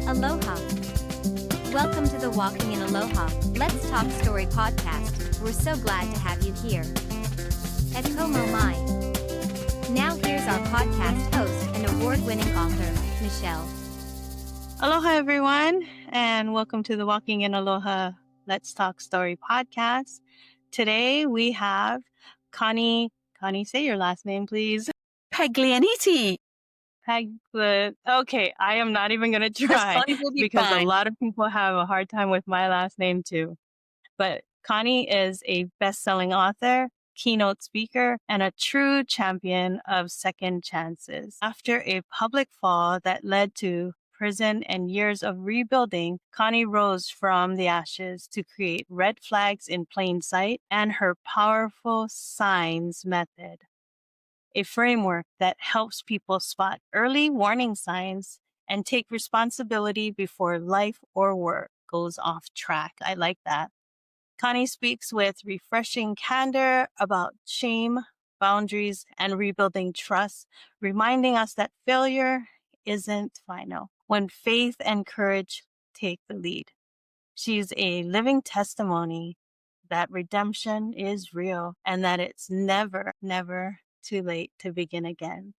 Aloha. Welcome to the Walking in Aloha, Let's Talk Story podcast. We're so glad to have you here. Et como mai. Now here's our podcast host and award-winning author, Michelle. Aloha, everyone, and welcome to the Walking in Aloha, Let's Talk Story podcast. Today we have Connie, say your last name, please. Paglianiti. Okay, I am not even going to try because fine. a lot of people have a hard time with my last name too. But Connie is a best-selling author, keynote speaker, and a true champion of second chances. After a public fall that led to prison and years of rebuilding, Connie rose from the ashes to create Red Flags in Plain Sight and her powerful signs method, a framework that helps people spot early warning signs and take responsibility before life or work goes off track. I like that. Connie speaks with refreshing candor about shame, boundaries, and rebuilding trust, reminding us that failure isn't final when faith and courage take the lead. She's a living testimony that redemption is real and that it's never too late to begin again.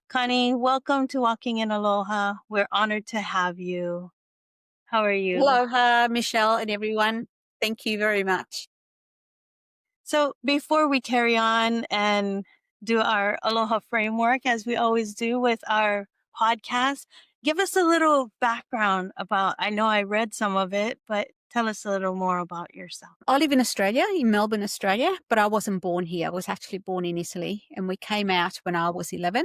Connie, welcome to Walking in Aloha. We're honored to have you. How are you? Aloha, Michelle and everyone. Thank you very much. So before we carry on and do our Aloha framework, as we always do with our podcast, give us a little background about, I know I read some of it, but tell us a little more about yourself. I live in Australia, in Melbourne, Australia, but I wasn't born here. I was actually born in Italy, and we came out when I was 11.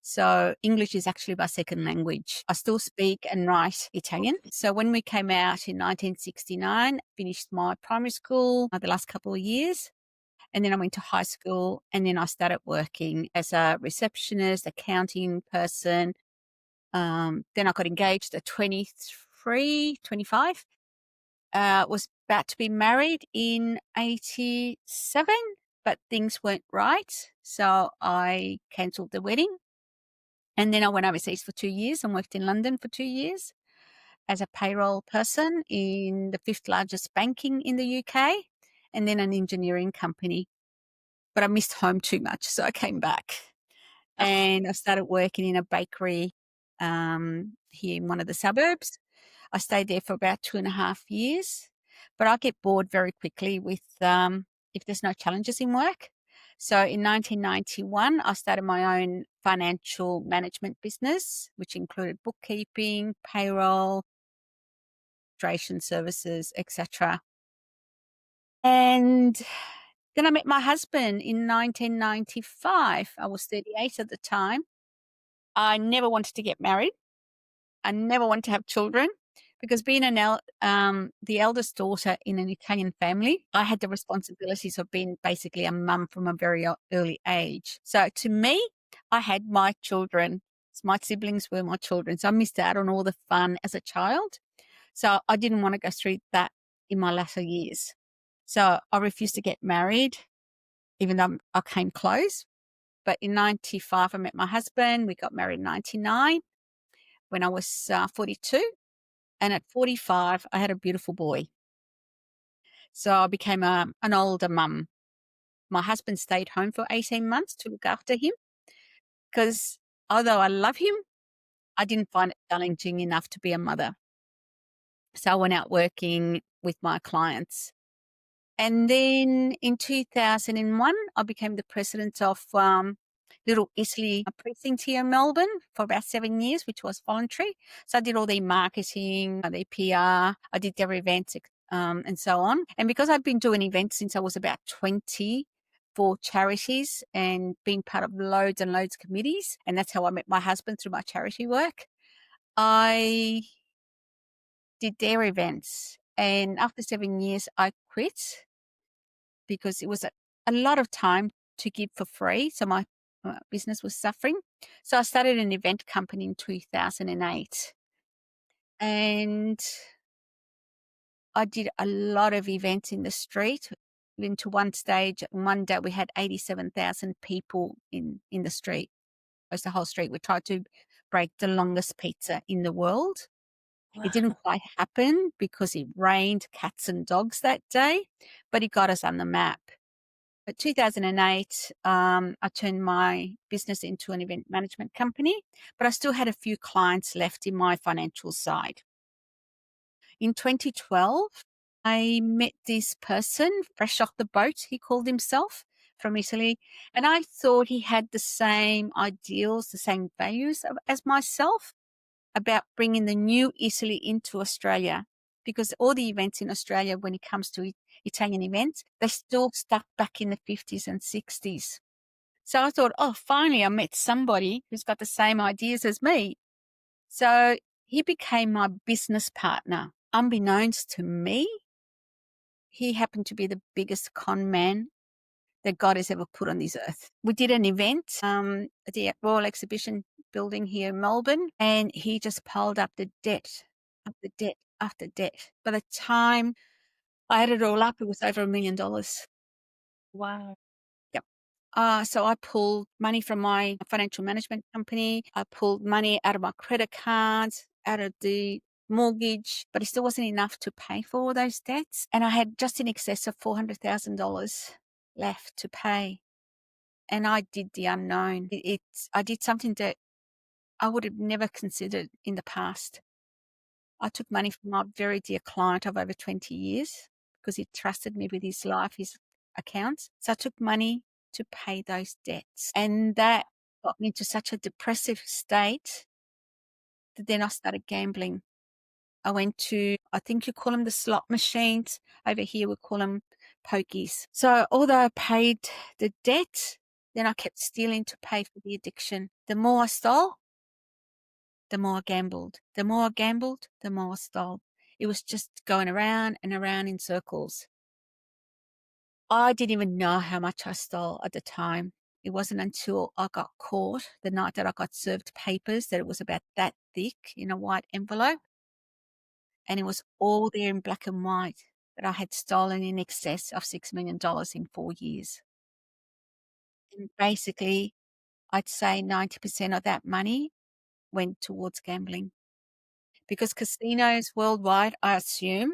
So English is actually my second language. I still speak and write Italian. So when we came out in 1969, finished my primary school the last couple of years. And then I went to high school, and then I started working as a receptionist, accounting person. Then I got engaged at 23, 25. Was about to be married in 87, but things weren't right. So I cancelled the wedding. And then I went overseas for 2 years and worked in London for 2 years as a payroll person in the 5th largest banking in the UK, and then an engineering company. But I missed home too much, so I came back. And I started working in a bakery here in one of the suburbs. I stayed there for about 2.5 years, but I get bored very quickly with if there's no challenges in work. So in 1991, I started my own financial management business, which included bookkeeping, payroll, administration services, etc. And then I met my husband in 1995. I was 38 at the time. I never wanted to get married. I never wanted to have children because being the eldest daughter in an Italian family, I had the responsibilities of being basically a mum from a very early age. So to me, I had my children. My siblings were my children. So I missed out on all the fun as a child. So I didn't want to go through that in my latter years. So I refused to get married, even though I came close. But in 95, I met my husband. We got married in 99 when I was 42. And at 45, I had a beautiful boy. So I became an older mum. My husband stayed home for 18 months to look after him because although I love him, I didn't find it challenging enough to be a mother. So I went out working with my clients. And then in 2001, I became the president of Little Italy precinct here in Melbourne for about 7 years, which was voluntary. So I did all their marketing, their PR, I did their events and so on. And because I've been doing events since I was about 20 for charities and being part of loads and loads of committees, and that's how I met my husband through my charity work, I did their events. And after 7 years, I quit because it was a lot of time to give for free. So my business was suffering. So I started an event company in 2008. And I did a lot of events in the street. Even to one stage, one day we had 87,000 people in the street. It was the whole street. We tried to break the longest pizza in the world. It didn't quite happen because it rained cats and dogs that day, but it got us on the map. But 2008, I turned my business into an event management company, but I still had a few clients left in my financial side. In 2012, I met this person fresh off the boat, he called himself, from Italy, and I thought he had the same ideals, the same values as myself about bringing the new Italy into Australia, because all the events in Australia, when it comes to Italian events, they're still stuck back in the 50s and 60s. So I thought, oh, finally I met somebody who's got the same ideas as me. So he became my business partner. Unbeknownst to me, he happened to be the biggest con man that God has ever put on this earth. We did an event at the Royal Exhibition building here in Melbourne, and he just piled up the debt after debt after debt. By the time I added it all up, it was over $1 million. Wow. Yep. So I pulled money from my financial management company. I pulled money out of my credit cards, out of the mortgage, but it still wasn't enough to pay for all those debts. And I had just in excess of $400,000 left to pay. And I did the unknown. I did something that I would have never considered in the past. I took money from my very dear client of over 20 years because he trusted me with his life, his accounts. So I took money to pay those debts. And that got me into such a depressive state that then I started gambling. I went to, I think you call them the slot machines. Over here, we call them pokies. So although I paid the debt, then I kept stealing to pay for the addiction. The more I stole, the more I gambled. The more I gambled, the more I stole. It was just going around and around in circles. I didn't even know how much I stole at the time. It wasn't until I got caught the night that I got served papers that it was about that thick in a white envelope. And it was all there in black and white that I had stolen in excess of $6 million in 4 years. And basically, I'd say 90% of that money went towards gambling. Because casinos worldwide, I assume,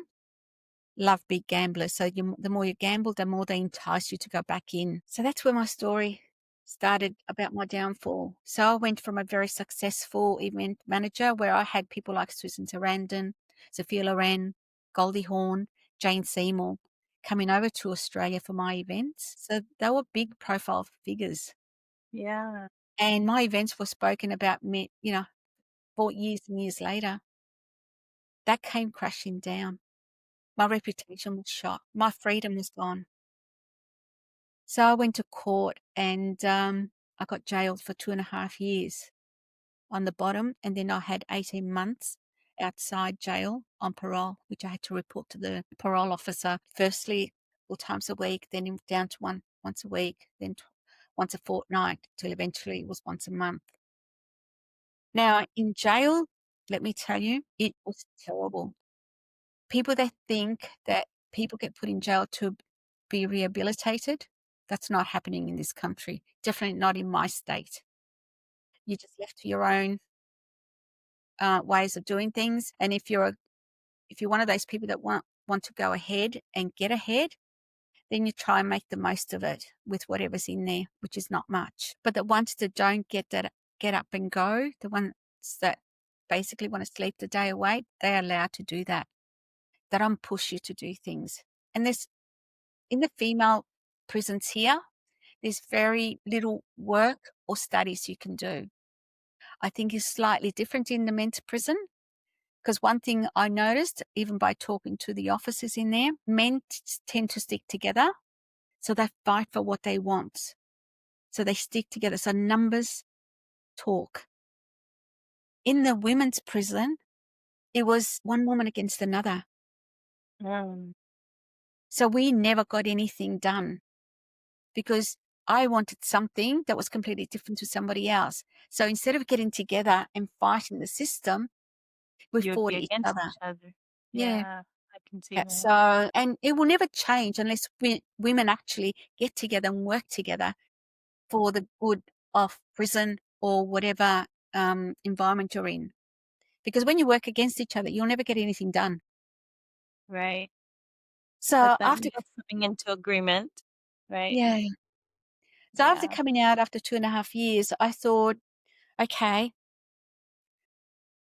love big gamblers. So the more you gamble, the more they entice you to go back in. So that's where my story started about my downfall. So I went from a very successful event manager where I had people like Susan Sarandon, Sophia Loren, Goldie Hawn, Jane Seymour coming over to Australia for my events. So they were big profile figures. Yeah. And my events were spoken about me, 4 years and years later. That came crashing down. My reputation was shot. My freedom was gone. So I went to court and I got jailed for 2.5 years on the bottom. And then I had 18 months outside jail on parole, which I had to report to the parole officer. Firstly, 4 times a week, then down to once a week, then once a fortnight, till eventually it was once a month. Now, in jail, let me tell you, it was terrible. People that think that people get put in jail to be rehabilitated, that's not happening in this country. Definitely not in my state. You're just left to your own ways of doing things. And if you're one of those people that want to go ahead and get ahead, then you try and make the most of it with whatever's in there, which is not much. But the ones that don't get up and go, the ones that basically want to sleep the day away, they're allowed to do that. They don't push you to do things. And there's, in the female prisons here, there's very little work or studies you can do. I think it's slightly different in the men's prison, because one thing I noticed, even by talking to the officers in there, men tend to stick together. So they fight for what they want. So they stick together. So numbers talk. In the women's prison, it was one woman against another. So we never got anything done because I wanted something that was completely different to somebody else. So instead of getting together and fighting the system, we You would fought be each against other. each other. Yeah. Yeah, I can see that. So, and it will never change unless women actually get together and work together for the good of prison or whatever environment you're in. Because when you work against each other, you'll never get anything done. Right. So But then after coming into agreement, right? yeah. So after Yeah. coming out after 2.5 years, I thought, okay,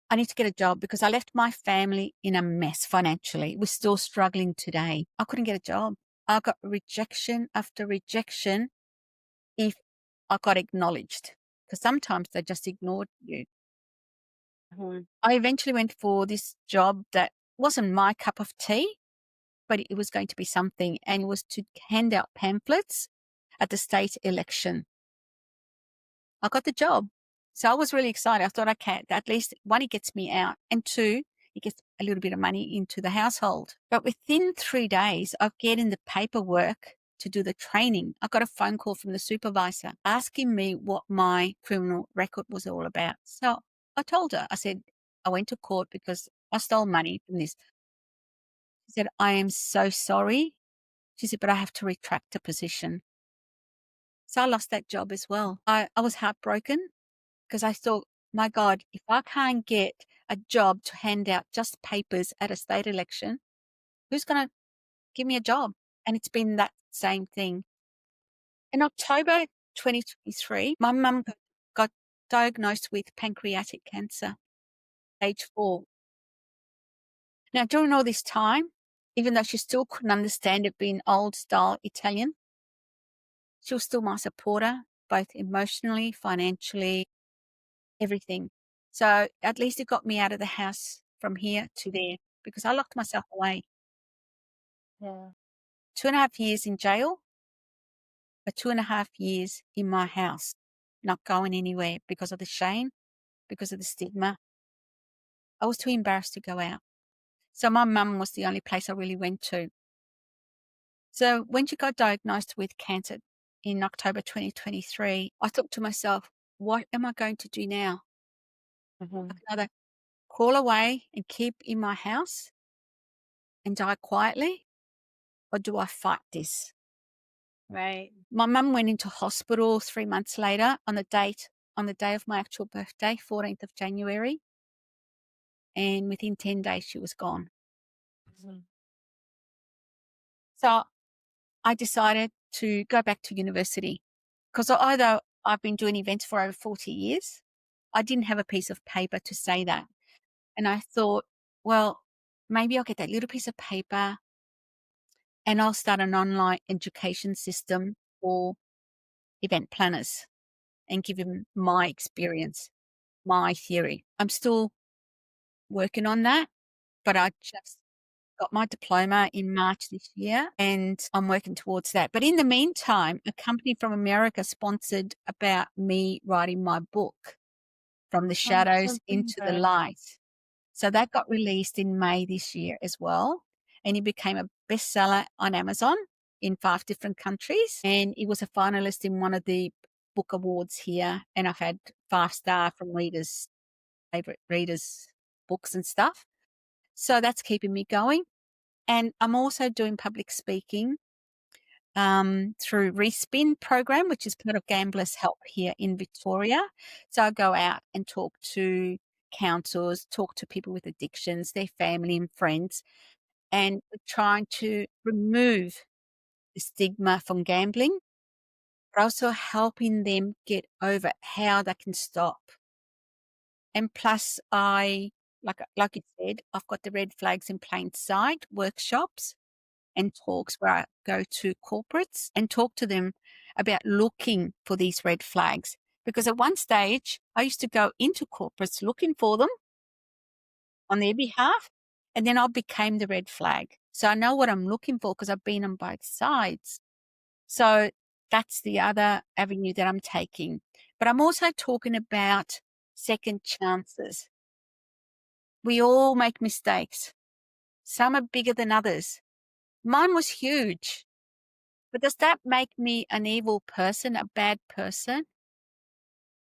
I need to get a job because I left my family in a mess financially. We're still struggling today. I couldn't get a job. I got rejection after rejection if I got acknowledged, because sometimes they just ignored you. Mhm. I eventually went for this job that wasn't my cup of tea, but it was going to be something, and it was to hand out pamphlets at the state election. I got the job. So I was really excited. I thought, okay, at least one, it gets me out, and two, it gets a little bit of money into the household. But within 3 days of getting the paperwork to do the training, I got a phone call from the supervisor asking me what my criminal record was all about. So I told her, I said, I went to court because I stole money from this. She said, I am so sorry. She said, but I have to retract the position. So I lost that job as well. I was heartbroken because I thought, my God, if I can't get a job to hand out just papers at a state election, who's going to give me a job? And it's been that same thing. In October 2023, my mum got diagnosed with pancreatic cancer, stage 4. Now, during all this time, even though she still couldn't understand it being old style Italian, she was still my supporter, both emotionally, financially, everything. So at least it got me out of the house from here to there because I locked myself away. Yeah. 2.5 years in jail, but 2.5 years in my house, not going anywhere because of the shame, because of the stigma. I was too embarrassed to go out. So my mum was the only place I really went to. So when she got diagnosed with cancer in October 2023, I thought to myself, what am I going to do now? Mhm. I can either crawl away and keep in my house and die quietly, or do I fight this? Right. My mum went into hospital 3 months later on the day of my actual birthday, 14th of January, and within 10 days she was gone. Mhm. So I decided to go back to university because although I've been doing events for over 40 years, I didn't have a piece of paper to say that. And I thought, well, maybe I'll get that little piece of paper and I'll start an online education system for event planners and give them my experience, my theory. I'm still working on that, but I just got my diploma in March this year and I'm working towards that. But in the meantime, a company from America sponsored about me writing my book, From the Oh, that's Shadows so into the good. Light. So that got released in May this year as well. And it became a bestseller on Amazon in 5 different countries. And it was a finalist in one of the book awards here. And I've had 5-star from readers, favorite readers' books and stuff. So that's keeping me going. And I'm also doing public speaking through Respin program, which is part of Gamblers Help here in Victoria. So I go out and talk to counsellors, talk to people with addictions, their family and friends, and we're trying to remove the stigma from gambling, but also helping them get over how they can stop. And plus, like you said, I've got the red flags in plain sight workshops and talks where I go to corporates and talk to them about looking for these red flags. Because at one stage, I used to go into corporates looking for them on their behalf, and then I became the red flag. So I know what I'm looking for because I've been on both sides. So that's the other avenue that I'm taking. But I'm also talking about second chances. We all make mistakes. Some are bigger than others. Mine was huge. But does that make me an evil person, a bad person?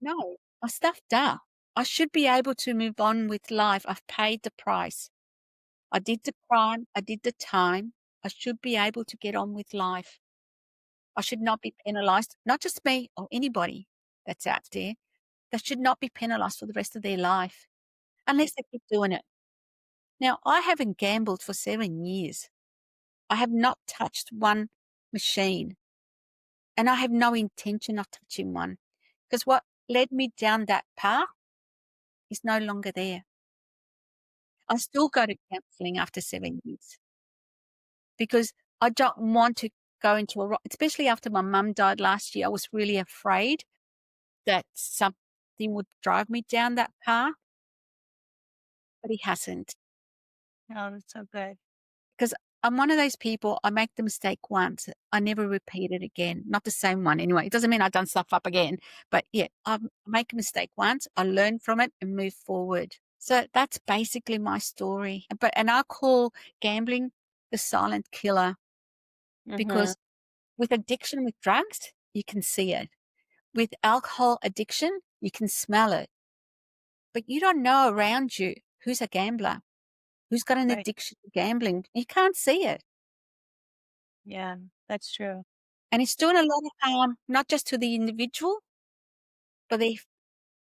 No, I stuffed up. I should be able to move on with life. I've paid the price. I did the crime. I did the time. I should be able to get on with life. I should not be penalized, not just me or anybody that's out there. They should not be penalized for the rest of their life. unless they keep doing it. Now, I haven't gambled for 7 years. I have not touched one machine, and I have no intention of touching one, because what led me down that path is no longer there. I still go to counselling after 7 years because I don't want to go into especially after my mum died last year. I was really afraid that something would drive me down that path, but it hasn't. Oh, that's so good. Because I'm one of those people, I make the mistake once, I never repeat it again. Not the same one anyway. It doesn't mean I've done stuff up again. But yeah, I make a mistake once, I learn from it and move forward. So that's basically my story. And I call gambling the silent killer, Mm-hmm. because with addiction with drugs, you can see it. With alcohol addiction, you can smell it. But you don't know around you who's a gambler, who's got an Right. addiction to gambling. You can't see it. Yeah, that's true. And it's doing a lot of harm, not just to the individual, but their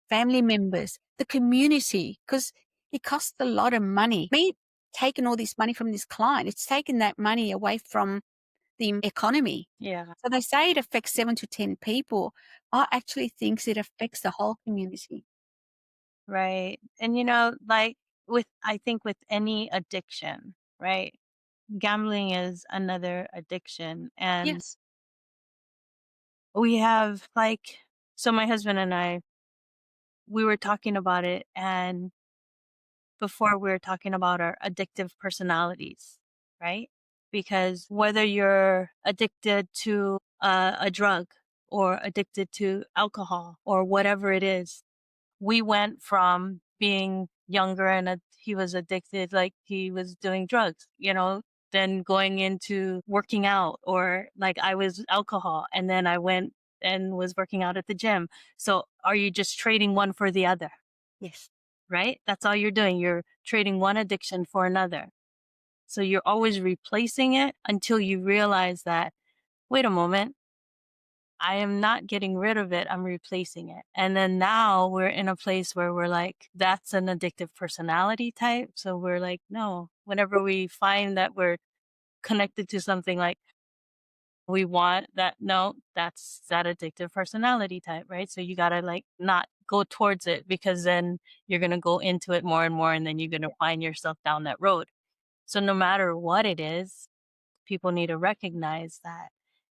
family members, the community, because it costs a lot of money. Me taking all this money from this client, it's taken that money away from the economy. Yeah. So they say it affects 7 to 10 people. I actually think it affects the whole community. Right. And like I think with any addiction, right? Gambling is another addiction. And Yes. we have so my husband and I, we were talking about it. And before we were talking about our addictive personalities, right? Because whether you're addicted to a drug or addicted to alcohol or whatever it is, we went from being younger and he was addicted, like he was doing drugs, then going into working out, or like I was alcohol and then I went and was working out at the gym. So are you just trading one for the other? Yes. Right? That's all you're doing. You're trading one addiction for another. So you're always replacing it until you realize that, wait a moment, I am not getting rid of it. I'm replacing it. And then now we're in a place where we're like, that's an addictive personality type. So we're like, no, whenever we find that we're connected to something, like we want that, no, that's that addictive personality type, right? So you got to like not go towards it, because then you're going to go into it more and more. And then you're going to find yourself down that road. So no matter what it is, people need to recognize that.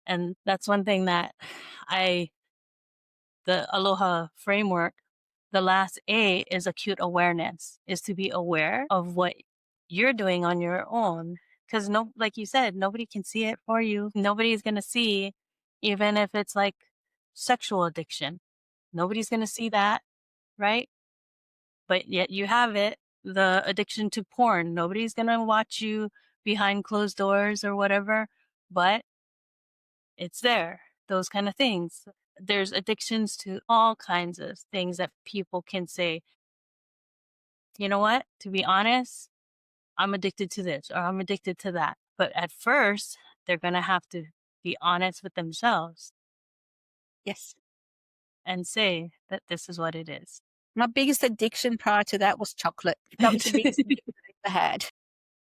And that's one thing that the Aloha framework, the last A is acute awareness, is to be aware of what you're doing on your own. Because like you said, nobody can see it for you. Nobody's going to see, even if it's like sexual addiction. Nobody's going to see that, right? But yet you have it, the addiction to porn. Nobody's going to watch you behind closed doors or whatever, but it's there. Those kind of things. There's addictions to all kinds of things that people can say, you know what, to be honest, I'm addicted to this or I'm addicted to that. But at first, they're going to have to be honest with themselves Yes. and say that this is what it is. My biggest addiction prior to that was chocolate. That was the biggest addiction I ever had.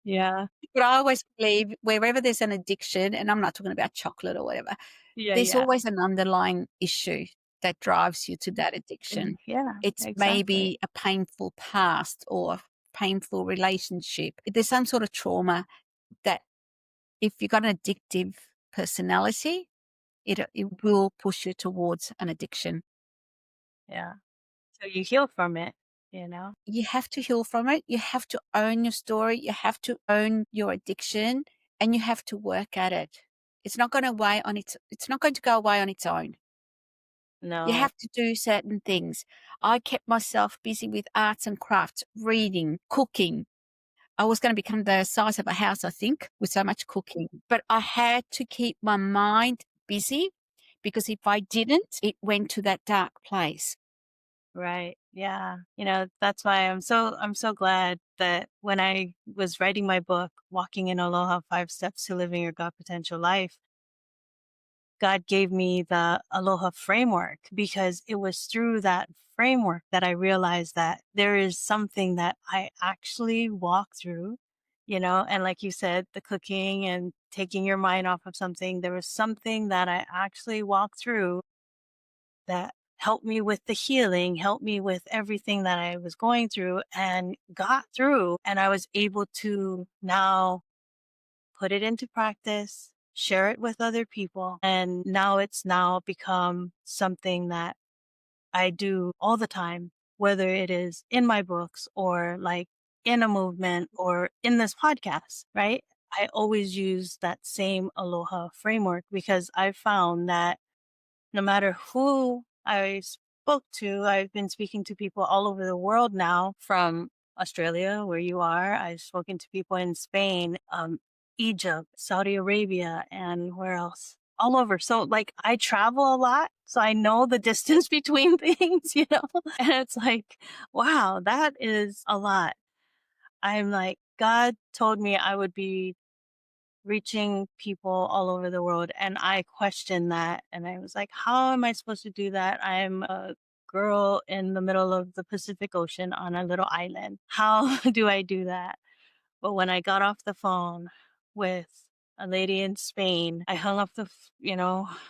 Yeah. But I always believe wherever there's an addiction, and I'm not talking about chocolate or whatever, Yeah. there's Yeah. always an underlying issue that drives you to that addiction. Yeah. It's Exactly. maybe a painful past or a painful relationship. There's some sort of trauma that, if you've got an addictive personality, it will push you towards an addiction. Yeah. So you heal from it, you know? You have to heal from it. You have to own your story. You have to own your addiction, and you have to work at it. It's not going to it's not going to go away on its own. You No. have to do certain things. I kept myself busy with arts and crafts, reading, cooking. I was going to become the size of a house, I think, with so much cooking. But I had to keep my mind busy, because if I didn't, it went to that dark place. Right. Yeah. That's why I'm so glad that when I was writing my book, Walking in Aloha, 5 Steps to Living Your God Potential Life, God gave me the Aloha framework, because it was through that framework that I realized that there is something that I actually walk through, and like you said, the cooking and taking your mind off of something, there was something that I actually walked through that helped me with the healing, helped me with everything that I was going through and got through. And I was able to now put it into practice, share it with other people. And now it's now become something that I do all the time, whether it is in my books or like in a movement or in this podcast, right? I always use that same aloha framework because I found that no matter who I spoke to, I've been speaking to people all over the world now, from Australia, where you are. I've spoken to people in Spain, Egypt, Saudi Arabia, and where else? All over. So, like, I travel a lot. So I know the distance between things. And it's like, wow, that is a lot. I'm like, God told me I would be reaching people all over the world. And I questioned that. And I was like, how am I supposed to do that? I'm a girl in the middle of the Pacific Ocean on a little island. How do I do that? But when I got off the phone with a lady in Spain, I hung up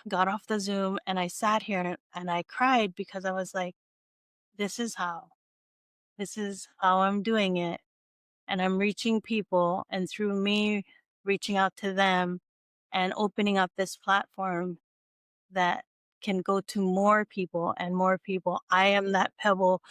got off the Zoom and I sat here and I cried because I was like, this is how. This is how I'm doing it. And I'm reaching people. And through me reaching out to them, and opening up this platform that can go to more people and more people. I am that pebble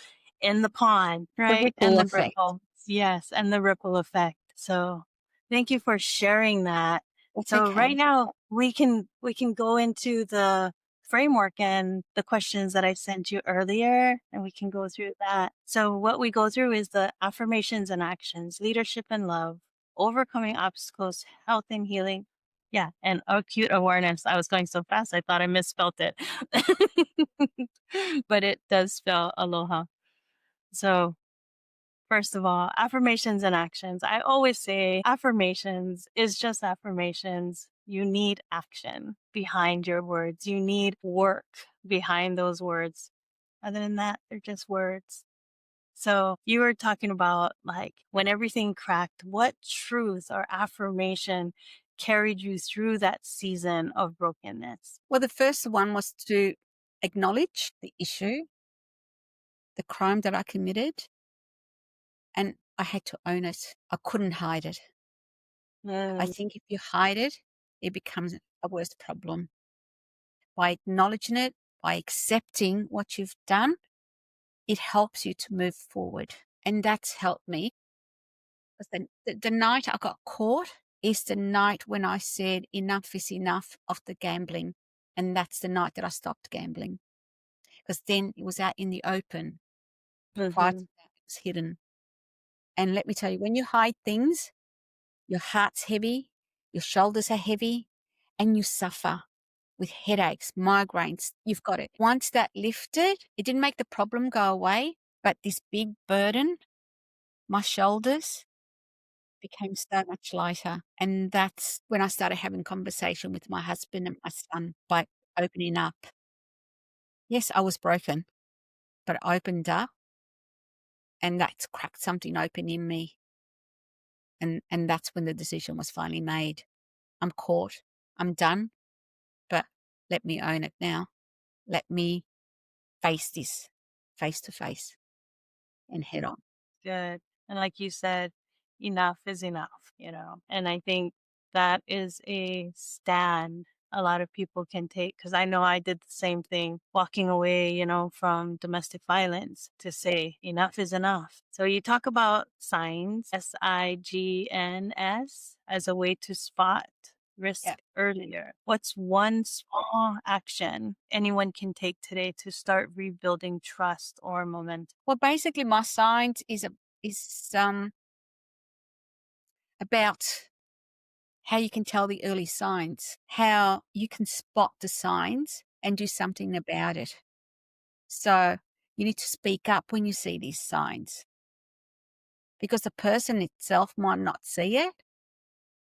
in the pond, The right? And ripple the effect. ripple. Yes, and the ripple effect. So thank you for sharing that. That's So right okay. now we can go into the framework and the questions that I sent you earlier, and we can go through that. So what we go through is the affirmations and actions, leadership and love, overcoming obstacles, health and healing. Yeah, and acute awareness. I was going so fast, I thought I misspelt it. But it does spell aloha. So, first of all, affirmations and actions. I always say affirmations is just affirmations. You need action behind your words. You need work behind those words. Other than that, they're just words. So you were talking about like when everything cracked, what truth or affirmation carried you through that season of brokenness? Well, the first one was to acknowledge the issue, the crime that I committed, and I had to own it. I couldn't hide it. I Mm, think if you hide it, it becomes a worse problem. By acknowledging it, by accepting what you've done, it helps you to move forward. And that's helped me. Because the night I got caught is the night when I said enough is enough of the gambling. And that's the night that I stopped gambling. Because then it was out in the open. Prior to mhm. that, it was hidden. And let me tell you, when you hide things, your heart's heavy, your shoulders are heavy, and you suffer with headaches, migraines. You've got it. Once that lifted, it didn't make the problem go away, but this big burden, my shoulders became so much lighter. And that's when I started having conversation with my husband and my son by opening up. Yes, I was broken, but I opened up and that's cracked something open in me. And that's when the decision was finally made. I'm caught. I'm done, but let me own it now. Let me face this face to face and head on. Good. And like you said, enough is enough. And I think that is a stand a lot of people can take because I know I did the same thing, walking away, from domestic violence to say enough is enough. So you talk about signs, SIGNS, as a way to spot Yeah. risk earlier. What's one small action anyone can take today to start rebuilding trust or momentum? Well, basically, my science is about how you can tell the early signs, how you can spot the signs and do something about it. So you need to speak up when you see these signs because the person itself might not see it,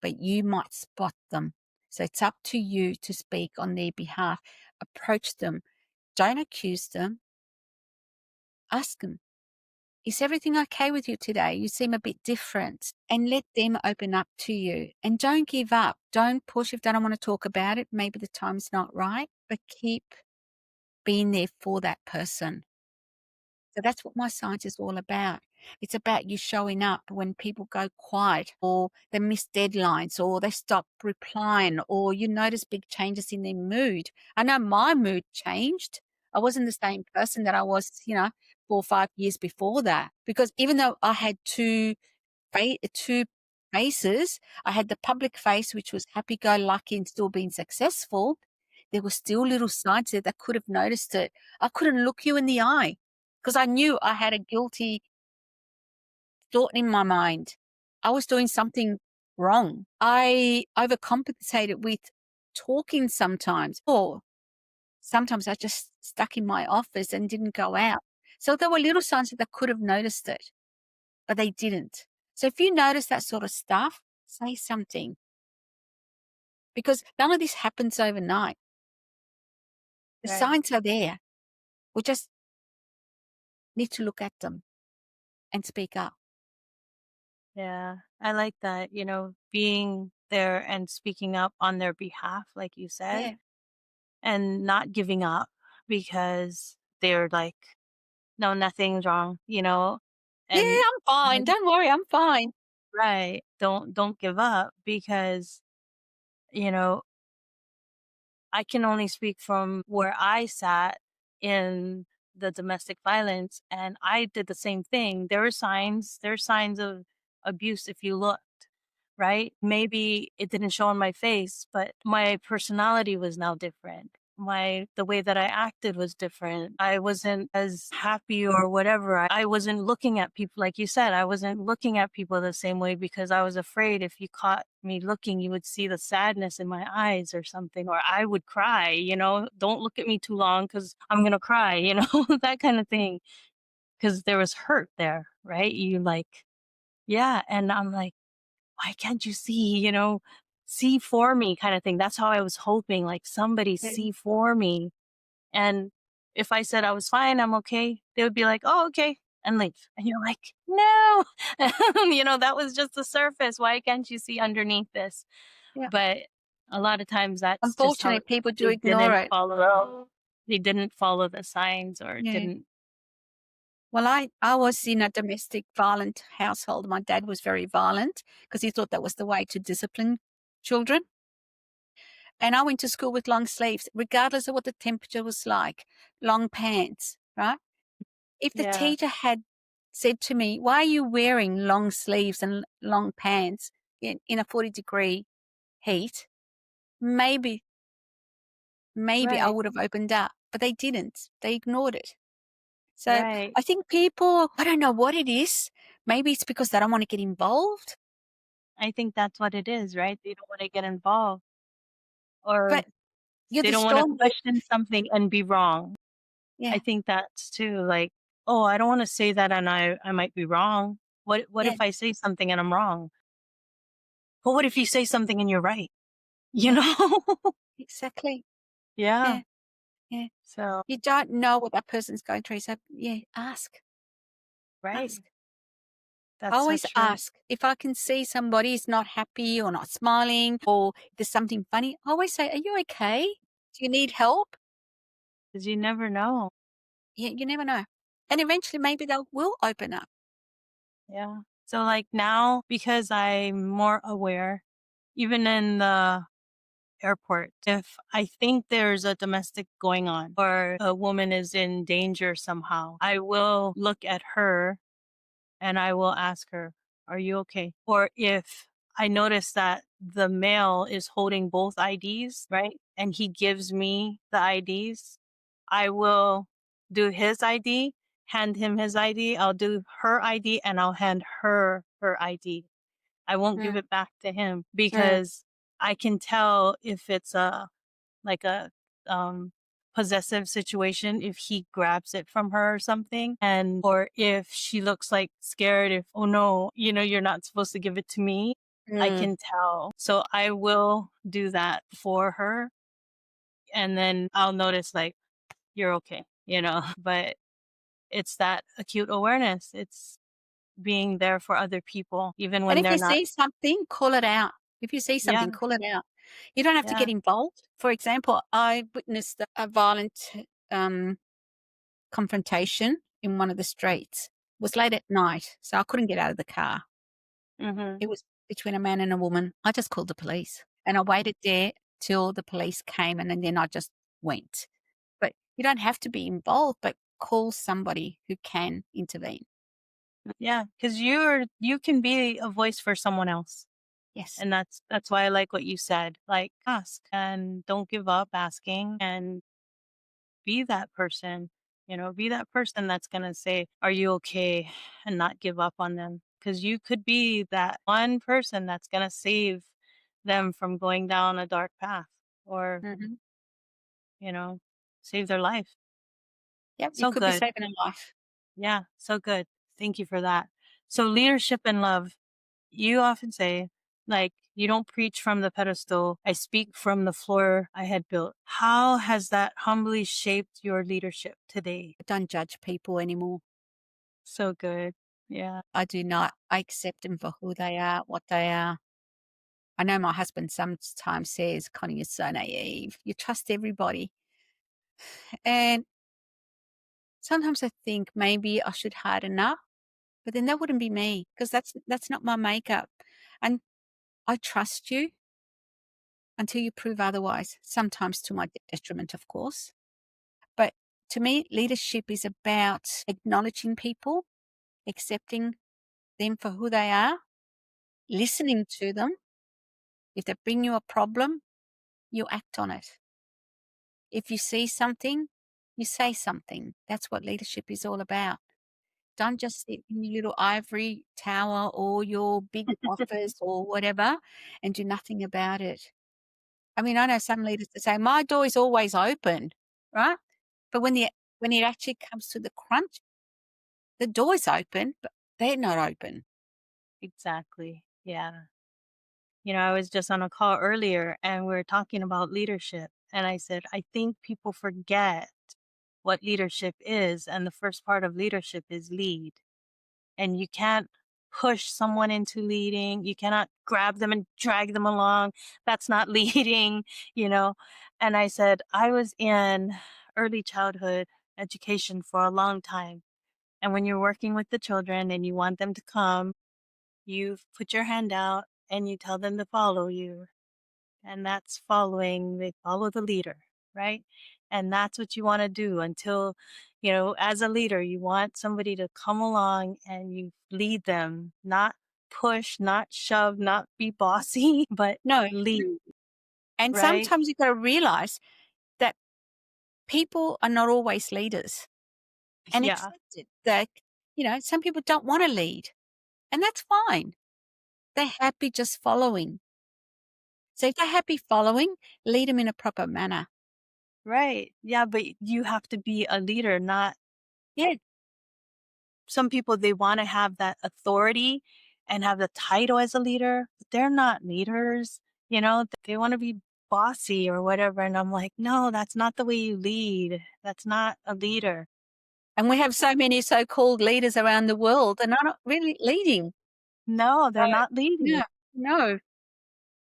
but you might spot them. So it's up to you to speak on their behalf. Approach them. Don't accuse them. Ask them, is everything okay with you today? You seem a bit different. And let them open up to you. And don't give up. Don't push if they don't want to talk about it. Maybe the time's not right, but keep being there for that person. So that's what my science is all about. It's about you showing up when people go quiet or they miss deadlines or they stop replying or you notice big changes in their mood. I know my mood changed. I wasn't the same person that I was, 4 or 5 years before that. Because even though I had two faces, I had the public face, which was happy-go-lucky and still being successful. There were still little sides there that could have noticed it. I couldn't look you in the eye because I knew I had a guilty thought in my mind. I was doing something wrong. I overcompensated with talking sometimes, or sometimes I just stuck in my office and didn't go out. So there were little signs that I could have noticed it, but they didn't. So if you notice that sort of stuff, say something because none of this happens overnight. The Right. signs are there. We just need to look at them and speak up. Yeah. I like that, being there and speaking up on their behalf, like you said, Yeah. and not giving up because they're like, no, nothing's wrong, Yeah, and I'm fine. Don't worry, I'm fine. right. Don't give up because, you know, I can only speak from where I sat in the domestic violence and I did the same thing. There's signs of abuse if you looked, right? Maybe it didn't show on my face, but my personality was now different. The way that I acted was different. I wasn't as happy or whatever. I wasn't looking at people like you said. I wasn't looking at people the same way because I was afraid if you caught me looking, you would see the sadness in my eyes or something, or I would cry, don't look at me too long because I'm going to cry, that kind of thing. Because there was hurt there, right? Yeah. And I'm like, why can't you see, see for me kind of thing. That's how I was hoping, like somebody Yeah, see for me. And if I said I was fine, I'm okay, they would be like, oh, okay, and leave. And you're like, no, that was just the surface. Why can't you see underneath this? yeah. But a lot of times that's just how Unfortunately, people do they ignore didn't it. follow, they didn't follow the signs or Yeah. didn't. Well, I was in a domestic violent household. My dad was very violent because he thought that was the way to discipline children. And I went to school with long sleeves, regardless of what the temperature was like, long pants, right? If the Yeah, teacher had said to me, why are you wearing long sleeves and long pants in a 40-degree heat? Maybe I right, would have opened up, but they didn't. They ignored it. So right. I think people, I don't know what it is. Maybe it's because they don't want to get involved, I think that's what it is, right? They don't want to get involved, or but you're they the don't want to storm. question something and be wrong. I Yeah, think that's too like, oh, I don't want to say that and I might be wrong. What yeah, if I say something and I'm wrong? But what if you say something and you're right? You yeah, know? exactly. Yeah. Yeah, yeah. So, You don't know what that person's going through. So yeah, ask, right. ask. That's so Always true. ask. If I can see somebody is not happy or not smiling or there's something funny, I always say, are you okay? Do you need help? Because you never know. Yeah, you never know. And eventually maybe they will open up. Yeah. So like now, because I'm more aware, even in the airport, if I think there's a domestic going on or a woman is in danger somehow, I will look at her and I will ask her, are you okay? Or if I notice that the male is holding both IDs, right? And he gives me the IDs, I will do his ID, hand him his ID. I'll do her ID and I'll hand her ID. I won't give Mm, it back to him mm, because I can tell if it's a um possessive situation if he grabs it from her or something, and or if she looks like scared, if oh no, you're not supposed to give it to me. I mm. can tell, so I will do that for her, and then I'll notice like you're okay. But It's that acute awareness. It's being there for other people, even And when if they're you not. see something, call it out. If you see Yeah, something, call it out. You don't have to yeah. get involved. For example, I witnessed a violent um, confrontation in one of the streets. It was late at night, so I couldn't get out of the car. Hmm. It was between a man and a woman. I just called the police and I waited there till the police came and then I just went. But you don't have to be involved, but call somebody who can intervene. Yeah, because you can be a voice for someone else. Yes. And that's why I like what you said. Like, ask and don't give up asking, and be that person. Be that person that's gonna say, "Are you okay?" and not give up on them. Because you could be that one person that's gonna save them from going down a dark path, or Hmm. you know, save their life. Yep. You So could be good. saving a life. Yeah, so good. Thank you for that. So leadership and love. You often say, like, you don't preach from the pedestal. I speak from the floor I had built. How has that humbly shaped your leadership today? I don't judge people anymore. So good. Yeah. I do not. I accept them for who they are, what they are. I know my husband sometimes says, Connie, you're so naive. You trust everybody. And sometimes I think maybe I should harden up, but then that wouldn't be me because that's not my makeup. And I trust you until you prove otherwise, sometimes to my detriment, of course. But to me, leadership is about acknowledging people, accepting them for who they are, listening to them. If they bring you a problem, you act on it. If you see something, you say something. That's what leadership is all about. Don't just sit in your little ivory tower or your big office or whatever and do nothing about it. I mean, I know some leaders that say, my door is always open, right? But when it actually comes to the crunch, the door is open, but they're not open. Exactly. Yeah. I was just on a call earlier and we were talking about leadership. And I said, I think people forget what leadership is. And the first part of leadership is lead. And you can't push someone into leading. You cannot grab them and drag them along. That's not leading, you know. And I said, I was in early childhood education for a long time. And when you're working with the children and you want them to come, you put your hand out and you tell them to follow you, and that's following. They follow the leader, right? And that's what you want to do until, as a leader, you want somebody to come along and you lead them, not push, not shove, not be bossy, but No. lead, And right? sometimes you've got to realize that people are not always leaders and Yeah, accept it. That, some people don't want to lead, and that's fine. They're happy just following. So if they're happy following, lead them in a proper manner. right. Yeah, but you have to be a leader, not Yeah. some people. They want to have that authority and have the title as a leader, but they're not leaders. They want to be bossy or whatever. And I'm like, no, that's not the way you lead. That's not a leader. And we have so many so-called leaders around the world and are not really leading. No, So, they're not leading. yeah, no.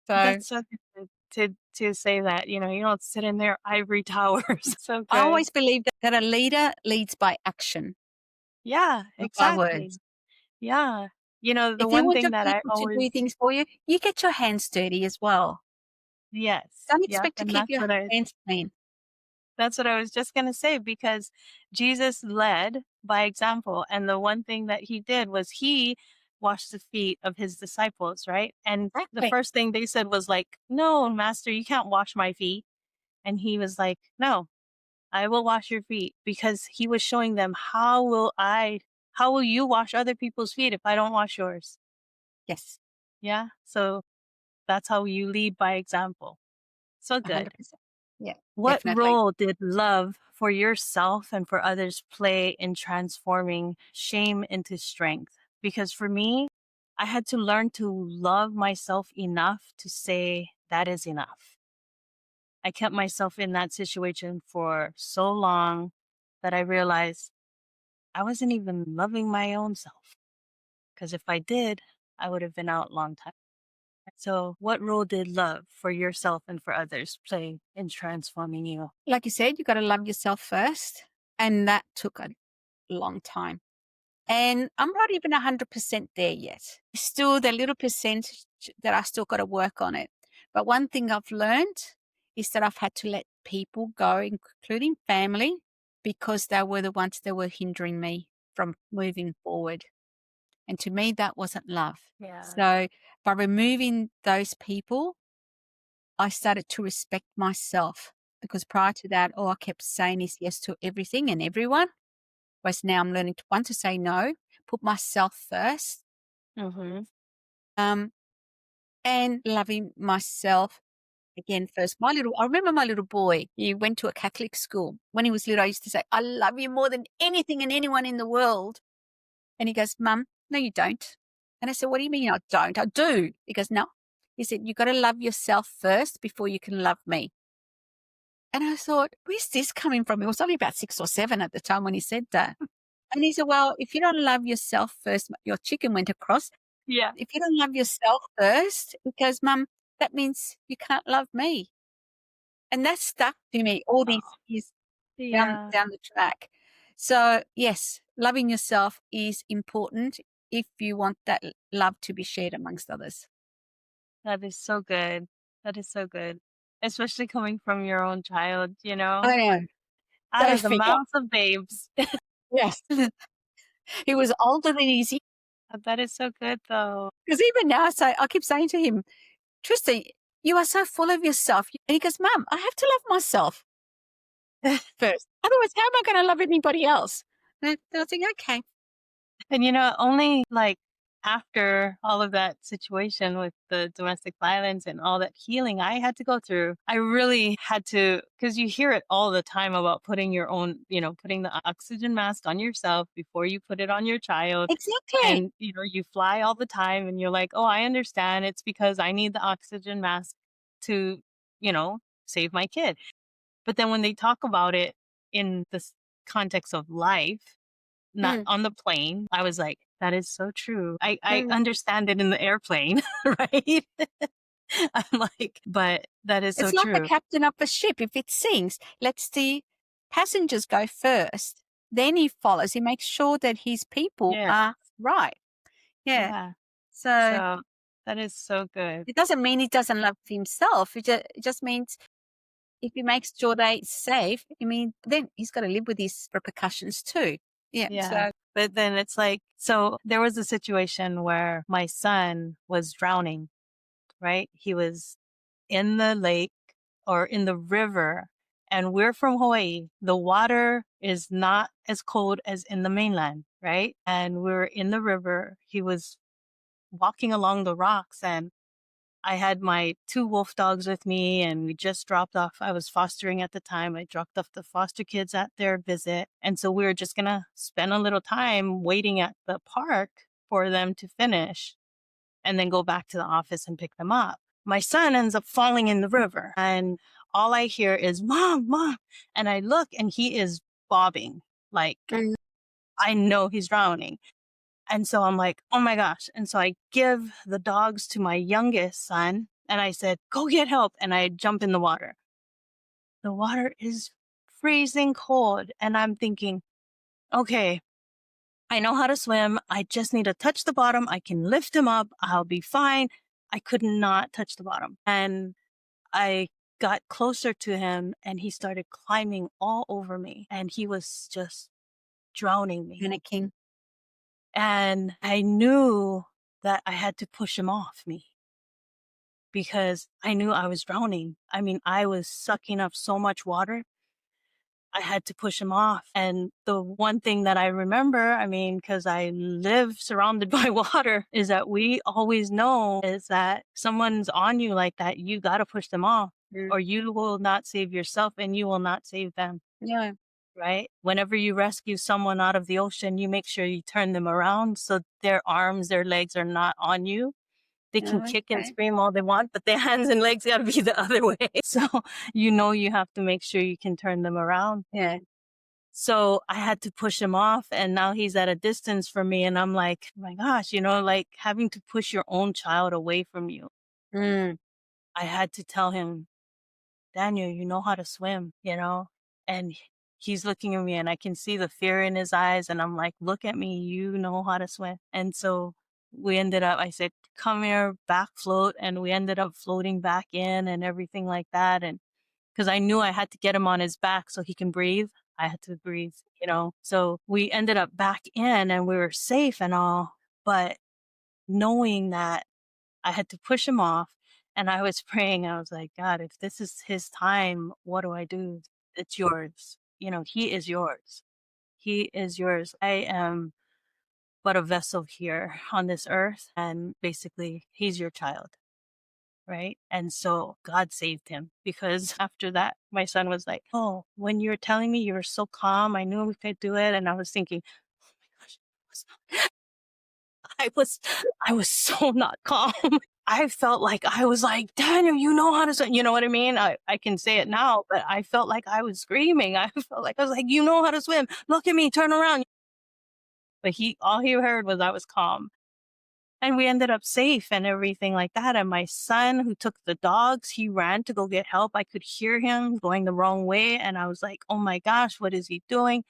So That's so good to say that. You don't sit in their ivory towers. So I good. always believe that a leader leads by action, Yeah, not by exactly. words. Yeah. The If you one want thing your that I people to always, do things for you, you get your hands dirty as well. yes, Don't yep. expect to And keep your hands clean. that's what I was just going to say, because Jesus led by example. And the one thing that he did was he washed the feet of his disciples, right? And the Exactly. first thing they said was like, no, master, you can't wash my feet. And he was like, no, I will wash your feet, because he was showing them, how will you wash other people's feet if I don't wash yours? Yes, Yeah. So that's how you lead by example. So good. 100%. Yeah, What definitely. role did love for yourself and for others play in transforming shame into strength? Because for me, I had to learn to love myself enough to say that is enough. I kept myself in that situation for so long that I realized I wasn't even loving my own self. Because if I did, I would have been out a long time. So, what role did love for yourself and for others play in transforming you? Like you said, you got to love yourself first. And that took a long time. And I'm not even 100% there yet. Still, the little percentage that I still got to work on it. But one thing I've learned is that I've had to let people go, including family, because they were the ones that were hindering me from moving forward. And to me, that wasn't love. Yeah. So by removing those people, I started to respect myself, because prior to that, all I kept saying is yes to everything and everyone. Whereas now I'm learning to, one, to say no, put myself first, Mm-hmm. and loving myself again first. I remember my little boy, he went to a Catholic school. When he was little, I used to say, I love you more than anything and anyone in the world. And he goes, Mum, no, you don't. And I said, what do you mean I don't? I do. He goes, no. He said, you got to love yourself first before you can love me. And I thought, where's this coming from? He was only about 6 or 7 at the time when he said that. And he said, well, if you don't love yourself first, your chicken went across. Yeah. If you don't love yourself first, because Mum, that means you can't love me. And that stuck to me all these years Yeah. down the track. So yes, loving yourself is important if you want that love to be shared amongst others. That is so good. That is so good. Especially coming from your own child, I know. out Go of the figure. mouths of babes. Yes. He was older than easy. That is so good, though. Because even now, I keep saying to him, Tristan, you are so full of yourself. And he goes, Mum, I have to love myself first. Otherwise, how am I going to love anybody else? And I think, okay. And only like after all of that situation with the domestic violence and all that healing I had to go through, I really had to, because you hear it all the time about putting your own, putting the oxygen mask on yourself before you put it on your child. Exactly. And, you fly all the time and you're like, oh, I understand. It's because I need the oxygen mask to, save my kid. But then when they talk about it in this context of life, not on the plane, I was like, that is so true. I understand it in the airplane, right? I'm like, but that is so It's like true. the captain of a ship. If it sinks, lets the passengers go first. Then he follows. He makes sure that his people Yeah. are right. Yeah. Yeah. So So that is so good. it doesn't mean he doesn't love himself. It just means if he makes sure they're safe, then he's got to live with his repercussions too. Yeah. Yeah. So But then it's like, so there was a situation where my son was drowning, right? He was in the lake or in the river, and we're from Hawaii. The water is not as cold as in the mainland, right? And we're in the river. He was walking along the rocks, and I had my 2 wolf dogs with me, and we just dropped off. I was fostering at the time. I dropped off the foster kids at their visit. And so we were just going to spend a little time waiting at the park for them to finish and then go back to the office and pick them up. My son ends up falling in the river, and all I hear is, Mom, Mom. And I look, and he is bobbing. Like, I know he's drowning. And so I'm like, oh my gosh. And so I give the dogs to my youngest son, and I said, go get help. And I jump in the water. The water is freezing cold. And I'm thinking, okay, I know how to swim. I just need to touch the bottom. I can lift him up. I'll be fine. I could not touch the bottom. And I got closer to him, and he started climbing all over me, and he was just drowning me. panicking. And I knew that I had to push him off me because I knew I was drowning. I mean, I was sucking up so much water. I had to push him off. And the one thing that I remember, because I live surrounded by water, is that we always know is that someone's on you like that, you got to push them off, or you will not save yourself and you will not save them. Yeah. Right? Whenever you rescue someone out of the ocean, you make sure you turn them around so their arms, their legs are not on you. They can kick and scream all they want, but their hands and legs got to be the other way. So, you have to make sure you can turn them around. Yeah. So I had to push him off, and now he's at a distance from me. And I'm like, oh my gosh, like having to push your own child away from you. Mm. I had to tell him, Daniel, you know how to swim, And he's looking at me, and I can see the fear in his eyes. And I'm like, look at me, you know how to swim. And so I said, come here, back float. And we ended up floating back in and everything like that. And because I knew I had to get him on his back so he can breathe. I had to breathe, So we ended up back in and we were safe and all, but knowing that I had to push him off, and I was praying, I was like, God, if this is his time, what do I do? It's yours. He is yours. He is yours. I am but a vessel here on this earth, and basically he's your child. Right. And so God saved him, because after that, my son was like, oh, when you were telling me you were so calm, I knew we could do it. And I was thinking, oh my gosh, I was so not calm. I felt like I was like, Daniel, you know how to swim. You know what I mean? I can say it now, but I felt like I was screaming. I felt like I was like, you know how to swim. Look at me, turn around. But all he heard was I was calm. And we ended up safe and everything like that. And my son, who took the dogs, he ran to go get help. I could hear him going the wrong way. And I was like, oh my gosh, what is he doing?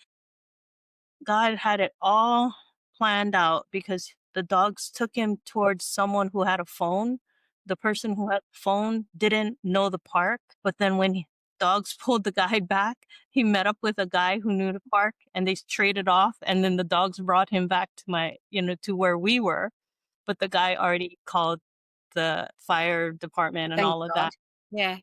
God had it all planned out, because the dogs took him towards someone who had a phone. The person who had the phone didn't know the park. But then when dogs pulled the guy back, he met up with a guy who knew the park, and they traded off. And then the dogs brought him back to where we were. But the guy already called the fire department and Thank all of God. that. Yeah.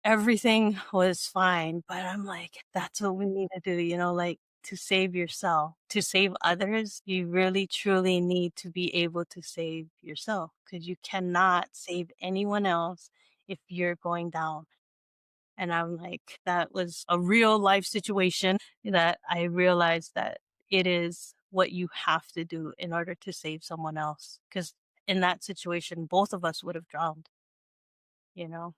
Everything was fine, but I'm like, that's what we need to do, like, to save yourself, to save others. You really, truly need to be able to save yourself, because you cannot save anyone else if you're going down. And I'm like, that was a real life situation that I realized that it is what you have to do in order to save someone else. Because in that situation, both of us would have drowned, you know?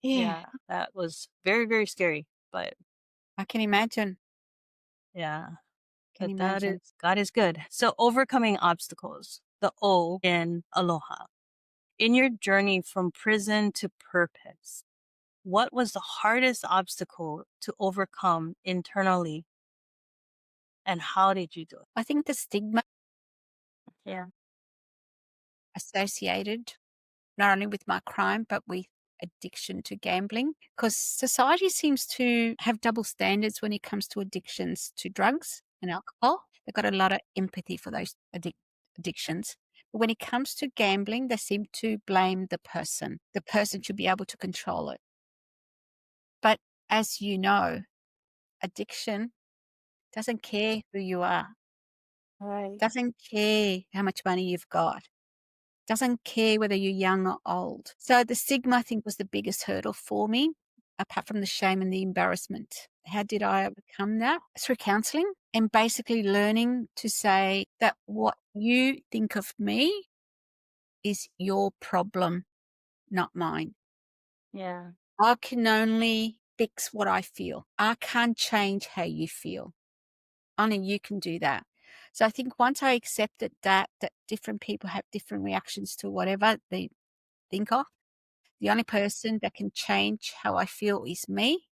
Yeah. Yeah, that was very, very scary. But I can imagine. yeah, Can but that is, imagine. God is good. So overcoming obstacles, the O in aloha. In your journey from prison to purpose, what was the hardest obstacle to overcome internally, and how did you do it? I think the stigma Yeah. associated not only with my crime, but with addiction to gambling, because society seems to have double standards when it comes to addictions to drugs and alcohol. They've got a lot of empathy for those addictions. But when it comes to gambling, they seem to blame the person. The person should be able to control it. But as you know, addiction doesn't care who you are, Right. doesn't care how much money you've got, doesn't care whether you're young or old. So the stigma, I think, was the biggest hurdle for me, apart from the shame and the embarrassment. How did I overcome that? Through counseling and basically learning to say that what you think of me is your problem, not mine. Yeah. I can only fix what I feel. I can't change how you feel. Only you can do that. So I think once I accepted that different people have different reactions to whatever they think of, the only person that can change how I feel is me.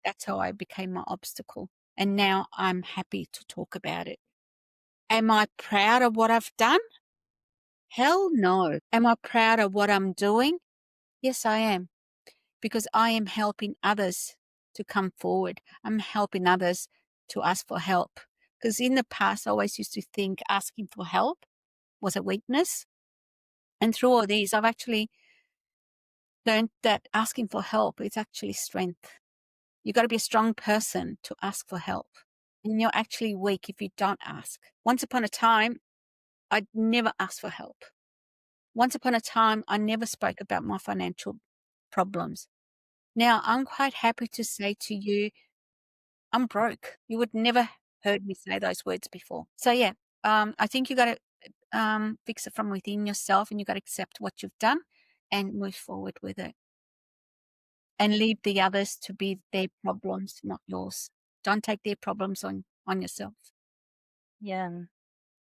That's how I became my obstacle. And now I'm happy to talk about it. Am I proud of what I've done? Hell no. Am I proud of what I'm doing? Yes, I am. Because I am helping others to come forward. I'm helping others to ask for help. Because in the past, I always used to think asking for help was a weakness. And through all these, I've actually learned that asking for help is actually strength. You got to be a strong person to ask for help. And you're actually weak if you don't ask. Once upon a time, I'd never asked for help. Once upon a time, I never spoke about my financial problems. Now, I'm quite happy to say to you, I'm broke. You would never heard me say those words before. So yeah, I think you got to fix it from within yourself, and you got to accept what you've done and move forward with it. And leave the others to be their problems, not yours. Don't take their problems on yourself. Yeah.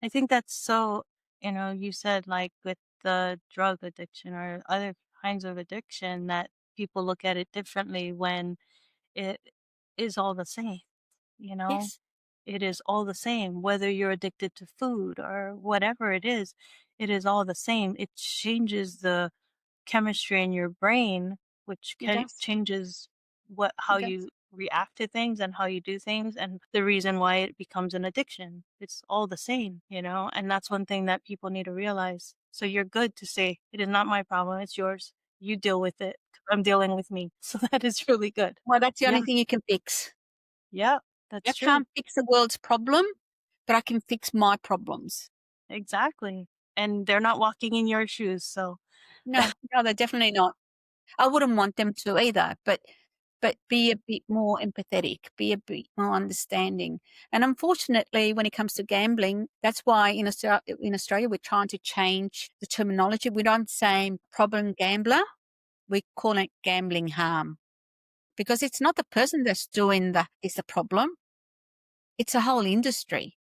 I think that's so, you said like with the drug addiction or other kinds of addiction that people look at it differently when it is all the same, you know? Yes, It is all the same, whether you're addicted to food or whatever it is all the same. It changes the chemistry in your brain, which it does. changes how It does. you react to things and how you do things, and the reason why it becomes an addiction. It's all the same, and that's one thing that people need to realize. So you're good to say, it is not my problem, it's yours. You deal with it. I'm dealing with me. So that is really good. Well, that's the Yeah. only thing you can fix. Yeah. I That's true. can't fix the world's problem, but I can fix my problems. Exactly. And they're not walking in your shoes. So No, they're definitely not. I wouldn't want them to either, but be a bit more empathetic, be a bit more understanding. And unfortunately, when it comes to gambling, that's why in Australia we're trying to change the terminology. We don't say problem gambler, we call it gambling harm. Because it's not the person that's doing is the problem, it's a whole industry.